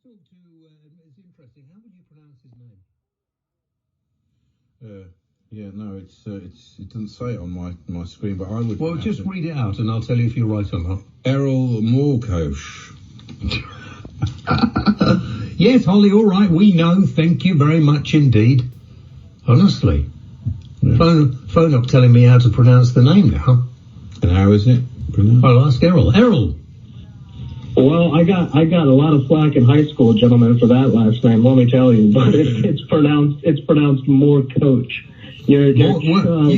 talk to, it's interesting, how would you pronounce his name? Yeah, no, it doesn't say it on my screen, but I would. Well, just read it out, and I'll tell you if you're right or not. Erol Morkoc. Yes, Holly, all right, we know. Thank you very much indeed. Honestly. Yeah. Phone up telling me how to pronounce the name now. And how is it pronounced? I'll ask Erol. Erol. Well, I got a lot of flack in high school, gentlemen, for that last name. Let me tell you, but it's pronounced Morkoc. Your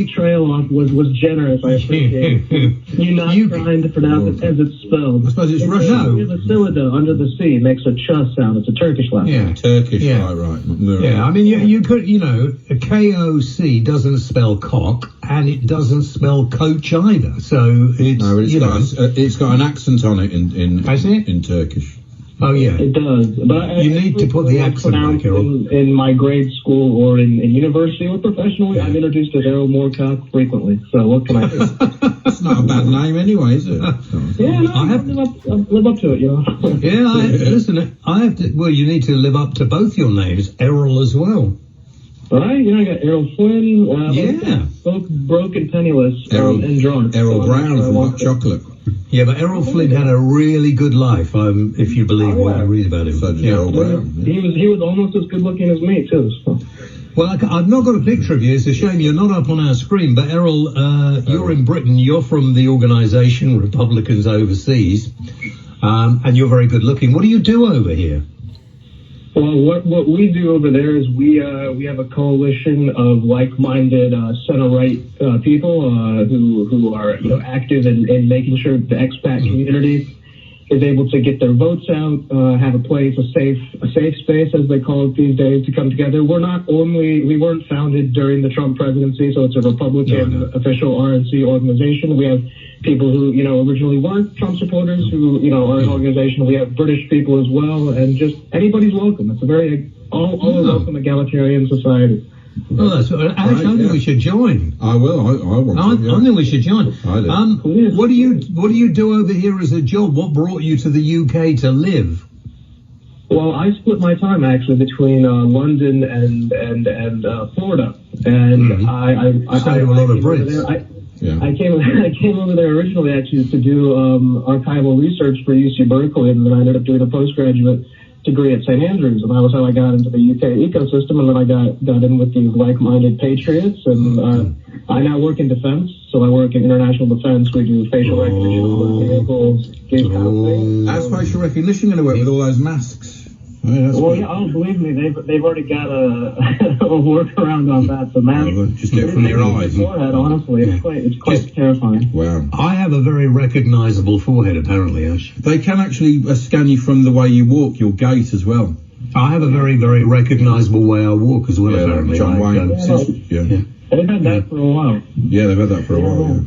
trail off was generous. I appreciate it. You're not trying to pronounce it as it's spelled. I suppose it's Russian. We have a syllable under the C. It makes a ch sound. It's a Turkish letter. Yeah, Turkish. Yeah. Right. Yeah, I mean, you could, a KOC doesn't spell cock, and it doesn't spell coach either. So it's it's got an accent on it in Turkish. Oh yeah, it does. But you need to put the accent back, Erol. In my grade school or in university or professionally, I'm introduced as Erol Morkoc frequently. So what can I do? It's not a bad name anyway, is it? Yeah, no, I have to live up to it, Yeah, listen, I have to. Well, you need to live up to both your names, Erol as well. Right, I got Errol Flynn. Both broke and penniless and drunk. Errol Brown from Hot Chocolate. Yeah, but Errol Flynn had a really good life, if you believe what I read about him. So did Errol Brown. Yeah. He was almost as good looking as me, too. So. Well, I've not got a picture of you. It's a shame you're not up on our screen. But Errol, you're in Britain. You're from the organisation Republicans Overseas, and you're very good looking. What do you do over here? Well, what we do over there is we have a coalition of like-minded center-right people who are active in making sure the expat community is able to get their votes out, have a place, a safe space, as they call it these days, to come together. We weren't founded during the Trump presidency, so it's a Republican official RNC organization. We have people who, originally weren't Trump supporters who, are an organization. We have British people as well, and just anybody's welcome. It's a very all welcome egalitarian society. Oh, that's I think we should join. I will. I want to. I think we should join. I do. What do you do over here as a job? What brought you to the UK to live? Well, I split my time actually between London and Florida, and I do a lot of Brits. I came over there originally actually to do archival research for UC Berkeley, and then I ended up doing a postgraduate degree at St. Andrews, and that was how I got into the UK ecosystem, and then I got in with these like-minded patriots, and I now work in defense, so I work in international defense. We do facial recognition of vehicles, these kind of things. How's facial recognition going to work with all those masks? Believe me, they've already got a workaround on that. The mask, just get it from your eyes. Forehead, honestly, it's quite terrifying. Wow. I have a very recognisable forehead, apparently, Ash. They can actually scan you from the way you walk, your gait as well. I have a very, very recognisable way I walk as well, apparently. John Wayne. They've had that for a while. Yeah, they've had that for a while, yeah.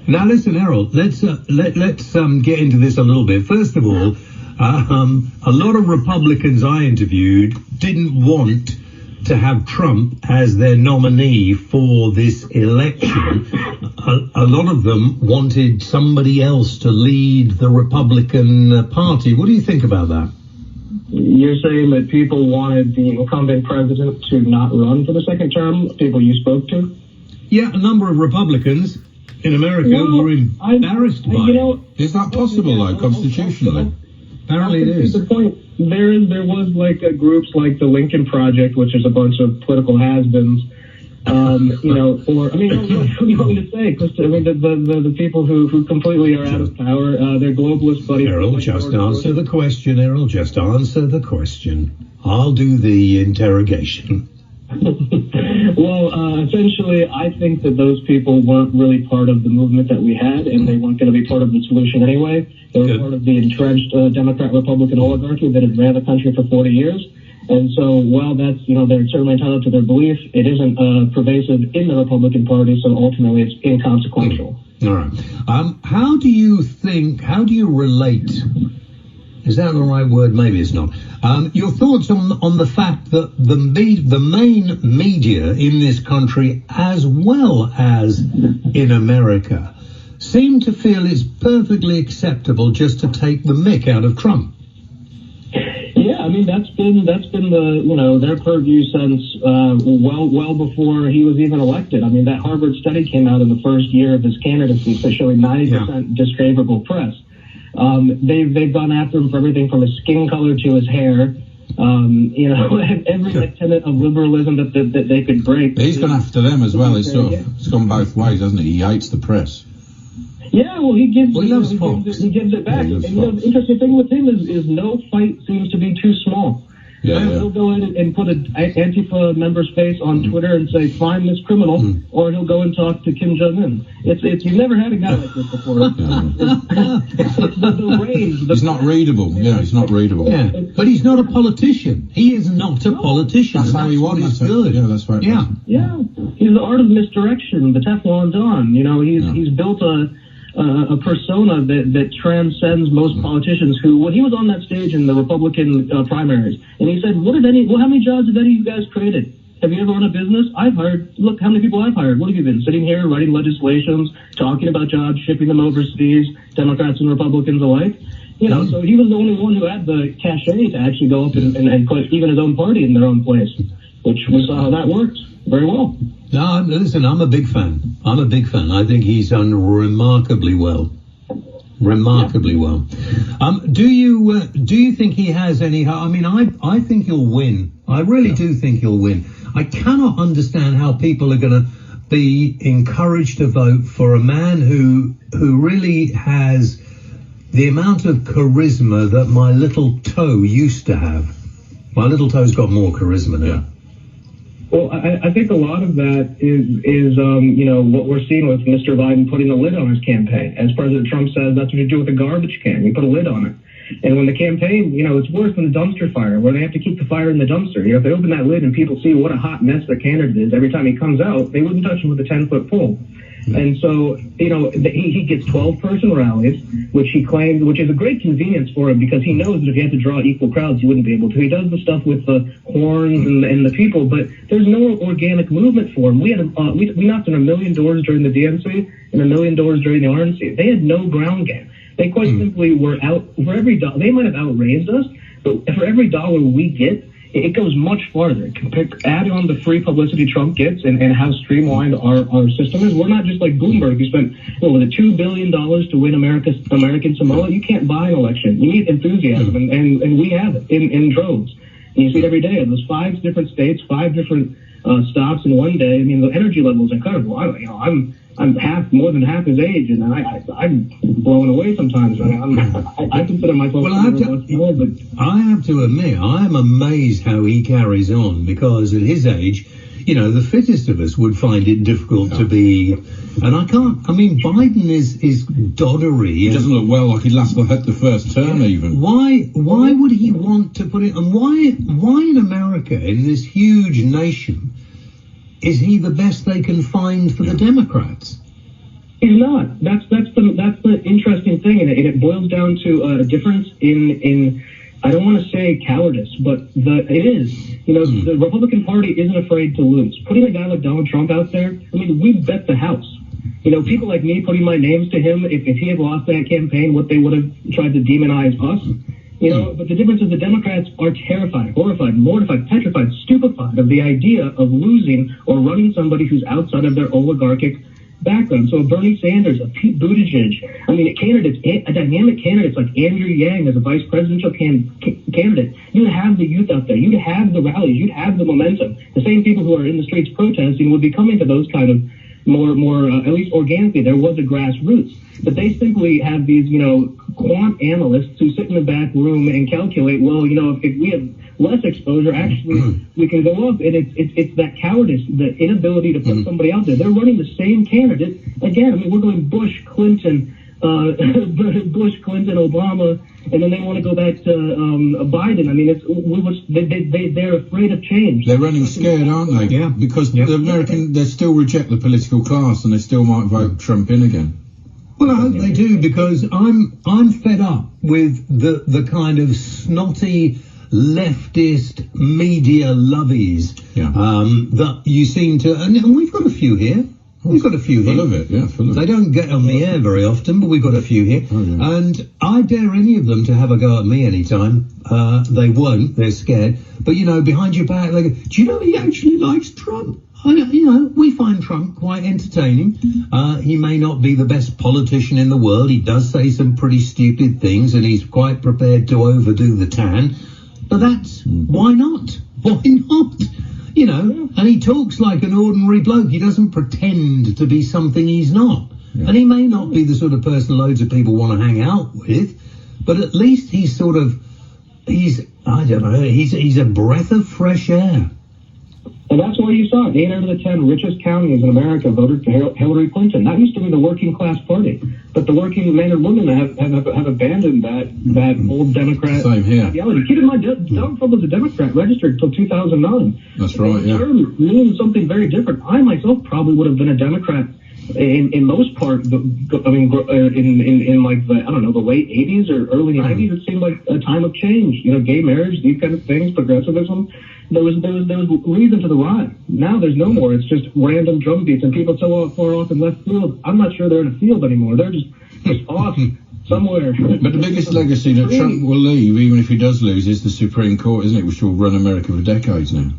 Now, listen, Errol, let's get into this a little bit. First of all, a lot of Republicans I interviewed didn't want to have Trump as their nominee for this election. A lot of them wanted somebody else to lead the Republican Party. What do you think about that? You're saying that people wanted the incumbent president to not run for the second term, people you spoke to? Yeah, a number of Republicans in America were embarrassed by it. Is that possible, though, constitutionally? Apparently it is. The point, there was like groups like the Lincoln Project, which is a bunch of political has-beens, what do you want me to say? Because the people who completely are out of power, they're globalist buddies. Errol, just answer the question, Errol. Just answer the question. I'll do the interrogation. Well, essentially, I think that those people weren't really part of the movement that we had, and they weren't going to be part of the solution anyway. They were part of the entrenched Democrat-Republican oligarchy that had ran the country for 40 years. And so, while that's, they're certainly entitled to their belief, it isn't pervasive in the Republican Party, so ultimately it's inconsequential. All right. How do you relate, is that the right word? Maybe it's not. Your thoughts on the fact that the main media in this country, as well as in America, seem to feel it's perfectly acceptable just to take the mick out of Trump? Yeah, I mean that's been the their purview since well before he was even elected. I mean that Harvard study came out in the first year of his candidacy, so showing 90% disfavorable press. They've gone after him for everything from his skin color to his hair. Every tenet of liberalism that they could break. He's gone after them as well. It's gone both ways, hasn't it? He hates the press. Yeah, well, he gives he gives it back. Yeah, And the interesting thing with him is no fight seems to be too small. He'll go ahead and put an Antifa member's face on Twitter and say, find this criminal, or he'll go and talk to Kim Jong-un. You've never had a guy like this before. It's the range. He's not readable. Yeah, he's not readable. Yeah, but he's not a politician. He is not a politician. That's how he won. That's good. Yeah, that's right. Yeah. He's the art of misdirection, the Teflon Don. He's built a persona that transcends most politicians who, when he was on that stage in the Republican primaries, and he said, how many jobs have any of you guys created? Have you ever run a business? Look how many people I've hired. What have you been? Sitting here, writing legislations, talking about jobs, shipping them overseas, Democrats and Republicans alike. So he was the only one who had the cachet to actually go up and put even his own party in their own place, which we saw how that worked very well. No, listen, I'm a big fan. I think he's done remarkably well. Well. Do you think he has any? I mean, I think he'll win. I really do think he'll win. I cannot understand how people are going to be encouraged to vote for a man who really has the amount of charisma that my little toe used to have. My little toe's got more charisma now. Well, I think a lot of that is what we're seeing with Mr. Biden putting a lid on his campaign. As President Trump says, that's what you do with a garbage can. You put a lid on it. And when the campaign, it's worse than a dumpster fire, where they have to keep the fire in the dumpster. If they open that lid and people see what a hot mess their candidate is every time he comes out, they wouldn't touch him with a 10-foot pole. And so, he gets 12-person rallies, which he claims, which is a great convenience for him because he knows that if he had to draw equal crowds, he wouldn't be able to. He does the stuff with the horns and the people, but there's no organic movement for him. We knocked on 1 million doors during the DNC and 1 million doors during the RNC. They had no ground game. They quite simply were out for every dollar. They might have outraised us, but for every dollar we get, it goes much farther. Add on the free publicity Trump gets and how streamlined our system is. We're not just like Bloomberg, who spent with $2 billion to win American Samoa. You can't buy an election. You need enthusiasm, and we have it in droves. And you see it every day. There's 5 different states, 5 different stops in one day. I mean, the energy level is incredible. I'm more than half his age, and I'm blown away sometimes. I consider myself. Well, I have to admit, I am amazed how he carries on, because at his age, the fittest of us would find it difficult to be. And I can't. I mean, Biden is doddery. He doesn't look well like he'd last had the first term even. Why would he want to put it? And why in America, in this huge nation, is he the best they can find for the Democrats? He's not. That's the interesting thing, and it boils down to a difference in I don't want to say cowardice, but it is. The Republican Party isn't afraid to lose. Putting a guy like Donald Trump out there, I mean, we bet the house. People like me putting my names to him, if he had lost that campaign, what they would have tried to demonize us. But the difference is the Democrats are terrified, horrified, mortified, petrified, stupefied of the idea of losing or running somebody who's outside of their oligarchic background. So Bernie Sanders, a Pete Buttigieg, a dynamic candidates like Andrew Yang as a vice presidential candidate, you'd have the youth out there, you'd have the rallies, you'd have the momentum. The same people who are in the streets protesting would be coming to those kind of more at least organically. There was a grassroots, but they simply have these quant analysts who sit in the back room and calculate, if we have less exposure, actually we can go up. And it's that cowardice, the inability to put somebody out there. They're running the same candidate again. I mean, we're going Bush, Clinton, Obama, and then they want to go back to Biden. I mean, they're afraid of change. They're running scared, aren't they? Yeah. Because they still reject the political class, and they still might vote Trump in again. Well, I hope they do, because I'm fed up with the kind of snotty leftist media lovies that you seem to, and we've got a few here. We've got a few here. Full of it, yeah, full of They it. don't get on the air very often, but we've got a few here. Oh, yeah. And I dare any of them to have a go at me anytime. They won't. They're scared. But, you know, behind your back, they go, do you know he actually likes Trump? You know, we find Trump quite entertaining. He may not be the best politician in the world. He does say some pretty stupid things, and he's quite prepared to overdo the tan. But that's, why not? Why not? You know, and he talks like an ordinary bloke. He doesn't pretend to be something he's not. Yeah. And he may not be the sort of person loads of people want to hang out with, but at least he's sort of, I don't know, he's a breath of fresh air. And that's why you saw it. 8 out of the 10 richest counties in America voted for Hillary Clinton. That used to be the working class party. But the working men and women have abandoned that old Democrat Same here. ideology. Keep in mind, Donald Trump was a Democrat registered until 2009. That's right, yeah. Term means something very different. I myself probably would have been a Democrat in most part. I mean, in like the, I don't know, the late 80s or early 90s. It seemed like a time of change. You know, gay marriage, these kind of things, progressivism. There was reason to the rhyme. Now there's no more. It's just random drum beats, and people so far off in left field. I'm not sure they're in a field anymore. They're just off somewhere. But the biggest legacy that Trump will leave, even if he does lose, is the Supreme Court, isn't it? Which will run America for decades now.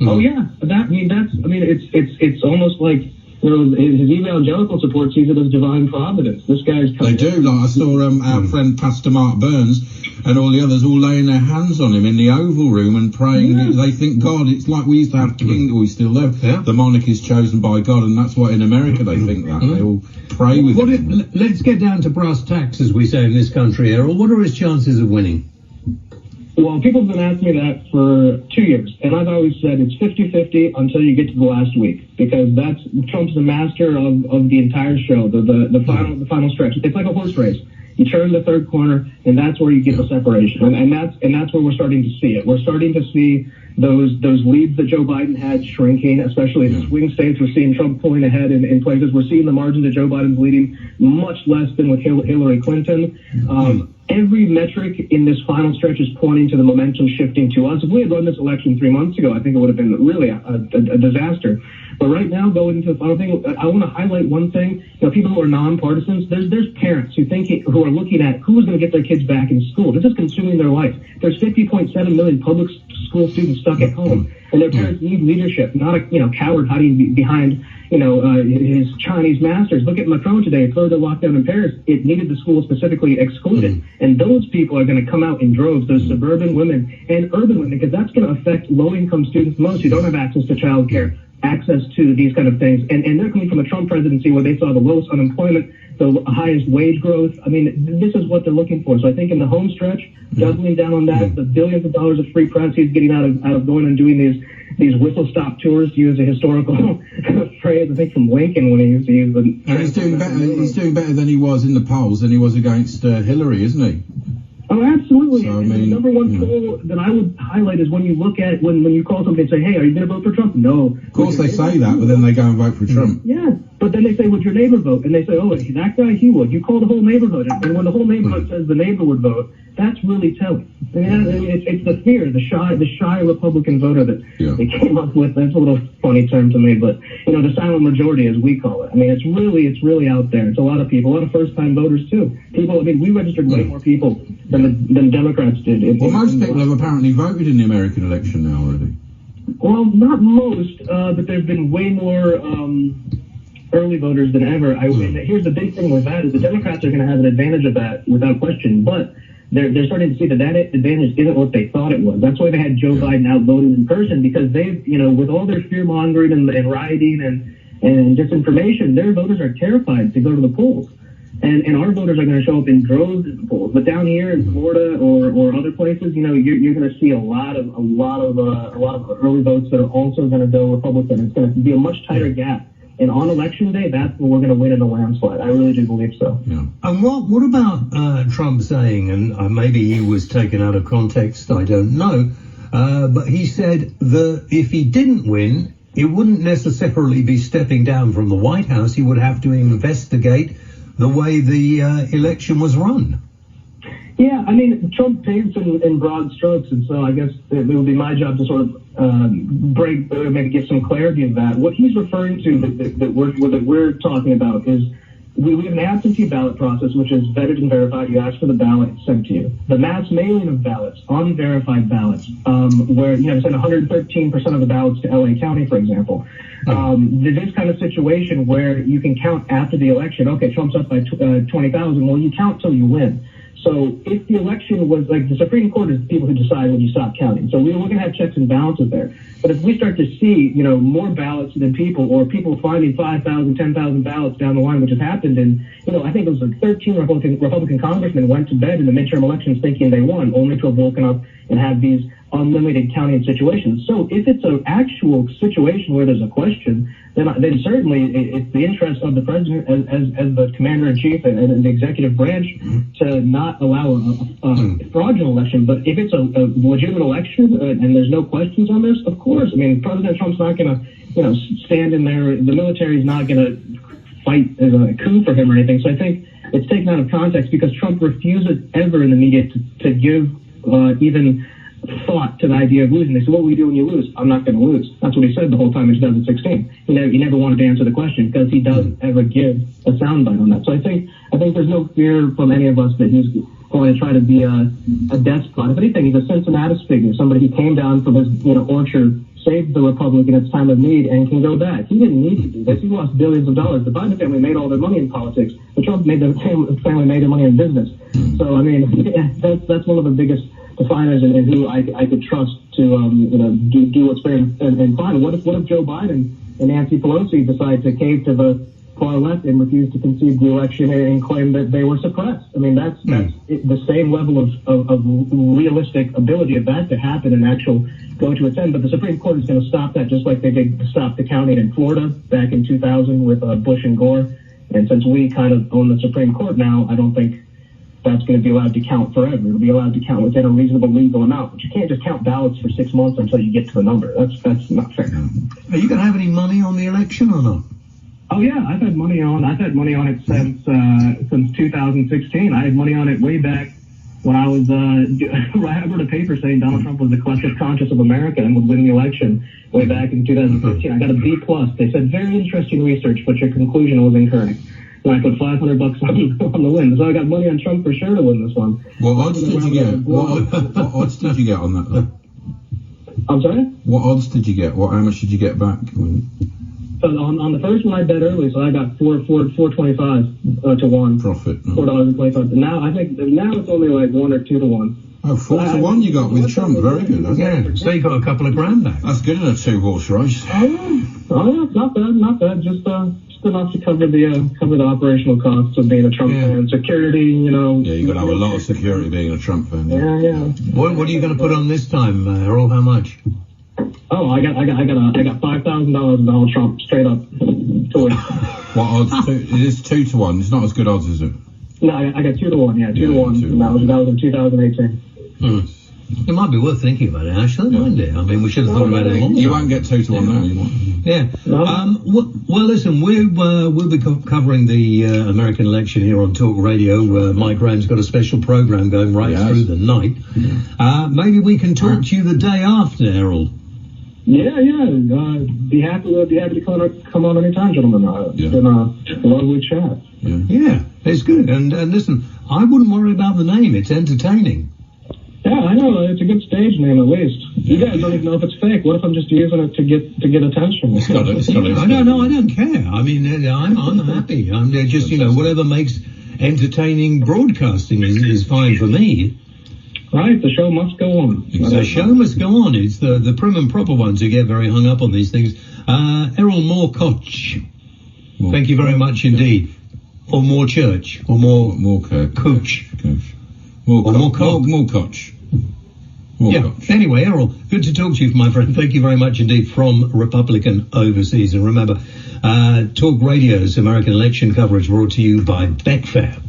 Oh yeah, it's almost like, you know, his evangelical support sees it as divine providence. This guy's coming. They do. Like I saw our friend Pastor Mark Burns and all the others all laying their hands on him in the Oval Room and praying. Yeah. They think God. It's like we used to have king, or we still do. Yeah. The monarch is chosen by God, and that's why in America they think that. They all pray with him. Let's get down to brass tacks, as we say in this country, Errol. What are his chances of winning? Well, people have been asking me that for 2 years, and I've always said it's 50-50 until you get to the last week, because Trump's the master of the entire show, the final stretch. It's like a horse race. You turn the third corner, and that's where you get the separation, and that's where we're starting to see it. We're starting to see those leads that Joe Biden had shrinking, especially in swing states. We're seeing Trump pulling ahead in places. We're seeing the margin that Joe Biden's leading much less than with Hillary Clinton. Every metric in this final stretch is pointing to the momentum shifting to us. If we had run this election 3 months ago, I think it would have been really a disaster. But right now, going into the final thing, I want to highlight one thing. You know, people who are nonpartisans, there's parents who are looking at who's going to get their kids back in school. This is consuming their life. There's 50.7 million public school students stuck at home, and their parents need leadership, not a coward hiding behind his Chinese masters. Look at Macron today. Further lockdown in Paris, it needed the school specifically excluded. And those people are going to come out in droves, those suburban women and urban women, because that's going to affect low-income students most who don't have access to childcare, access to these kind of things. And they're coming from a Trump presidency where they saw the lowest unemployment, the highest wage growth. I mean, this is what they're looking for. So I think in the home stretch, doubling down on that, the billions of dollars of free press he's getting out of going and doing these whistle-stop tours, to use a historical phrase, I think from Lincoln when he used to use the... And he's doing better. He's doing better than he was in the polls than he was against Hillary, isn't he? Oh, absolutely. So, I and the mean, number one poll that I would highlight is when you look at when you call somebody and say, "Hey, are you going to vote for Trump?" No. Of course they say that, but then they go and vote for Trump. Yeah, but then they say, "Would your neighbor vote?" And they say, "Oh, that guy, he would." You call the whole neighborhood, and when the whole neighborhood says the neighbor would vote, that's really telling. I mean, it's the fear, the shy Republican voter that they came up with. That's a little funny term to me, but the silent majority, as we call it. I mean, it's really out there. It's a lot of people, a lot of first-time voters too. People. I mean, we registered way more people than Democrats did. Well, most people have apparently voted in the American election now already. Well, not most, but there's been way more early voters than ever. Here's the big thing with that is the Democrats are going to have an advantage of that without question, but they're starting to see that advantage isn't what they thought it was. That's why they had Joe Biden out voting in person, because they've, with all their fear mongering and rioting and disinformation, their voters are terrified to go to the polls. And our voters are going to show up in droves at the polls. But down here in Florida or other places, you're going to see a lot of early votes that are also going to go Republican. It's going to be a much tighter gap. And on election day, that's where we're going to win in a landslide. I really do believe so. Yeah. And what about Trump saying, and maybe he was taken out of context, I don't know, but he said that if he didn't win, he wouldn't necessarily be stepping down from the White House. He would have to investigate the way the election was run. Yeah, I mean, Trump paints in broad strokes, and so I guess it would be my job to sort of maybe give some clarity of that. What he's referring to that we're talking about is we have an absentee ballot process, which is vetted and verified. You ask for the ballot, it's sent to you. The mass mailing of ballots, unverified ballots, where, send 113% of the ballots to LA County, for example. This kind of situation where you can count after the election. Okay, Trump's up by 20,000. Well, you count till you win. So if the election was like the Supreme Court is the people who decide when you stop counting. So we're going to have checks and balances there. But if we start to see, more ballots than people, or people finding 5,000, 10,000 ballots down the line, which has happened, and I think it was like 13 Republican congressmen went to bed in the midterm elections thinking they won, only to have woken up and have these unlimited counting situations. So if it's an actual situation where there's a question, then certainly it's the interest of the president as the commander-in-chief and the executive branch to not allow a fraudulent election. But if it's a legitimate election and there's no questions on this, of course. I mean, President Trump's not going to, stand in there. The military is not going to fight as a coup for him or anything. So I think it's taken out of context because Trump refuses ever in the media to give even thought to the idea of losing. They said, what will you do when you lose? I'm not going to lose. That's what he said the whole time in 2016. He never wanted to answer the question because he doesn't ever give a soundbite on that. So I think there's no fear from any of us that he's going to try to be a despot. If anything, he's a Cincinnati figure, somebody who came down from his orchard, saved the Republic in its time of need, and can go back. He didn't need to do this. He lost billions of dollars. The Biden family made all their money in politics. The Trump family made their money in business. So I mean, that's one of the biggest definers and who I could trust to do what's fair and fine. What if Joe Biden and Nancy Pelosi decide to cave to the far left and refuse to concede the election and claim that they were suppressed? I mean, that's the same level of realistic ability of that to happen and actual go to its end. But the Supreme Court is going to stop that, just like they did stop the counting in Florida back in 2000 with Bush and Gore. And since we kind of own the Supreme Court now, I don't think that's going to be allowed to count forever. It'll be allowed to count within a reasonable legal amount. But you can't just count ballots for 6 months until you get to the number. That's not fair. Are you going to have any money on the election or not? Oh yeah, I've had money on it since 2016. I had money on it way back when I was I wrote a paper saying Donald Trump was the collective conscience of America and would win the election way back in 2015. I got a B+. They said very interesting research, but your conclusion was incorrect. And I put $500 on the win, so I got money on Trump for sure to win this one. What odds did you get? What odds did you get on that, though? I'm sorry? What odds did you get? How much did you get back? So on the first one I bet early, so I got $4.25 to 1 profit. $4.25. Now I think it's only like 1 or 2 to 1. Oh, 4 to 1 you got with Trump. Very good. Yeah, so you got a couple of grand back. That's good in a 2-horse race. Oh yeah, not bad. Just enough to cover the operational costs of being a Trump fan. Security, Yeah, you got to have a lot of security being a Trump fan. Yeah. What are you going to put on this time, Errol? How much? Oh, I got $5,000 on Donald Trump straight up to win. What odds? It is 2 to 1. It's not as good odds, is it? No, I got 2 to 1. Yeah, 2 to 1. That was in 2018. It might be worth thinking about it, actually, mightn't it? I mean, we should have thought about it longer. You won't get 2 to 1 now. You won't. Yeah. Well, listen, we'll be covering the American election here on Talk Radio. Mike Graham's got a special program going right through the night. Maybe we can talk to you the day after, Errol. Yeah. Be happy to come on anytime, gentlemen. It's been a lovely chat. Yeah, it's good. And listen, I wouldn't worry about the name. It's entertaining. Yeah, I know. It's a good stage name, at least. You guys don't even know if it's fake. What if I'm just using it to get attention? I don't care. I mean, I'm happy. I'm just, whatever makes entertaining broadcasting is fine for me. Right, the show must go on. Exactly. The show must go on. It's the prim and proper ones who get very hung up on these things. Erol Morkoc, thank you very much indeed. Or more church, or more coach. Morkoc. Yeah. Anyway, Errol, good to talk to you, my friend. Thank you very much indeed from Republican Overseas. And remember, Talk Radio's American election coverage brought to you by Betfair.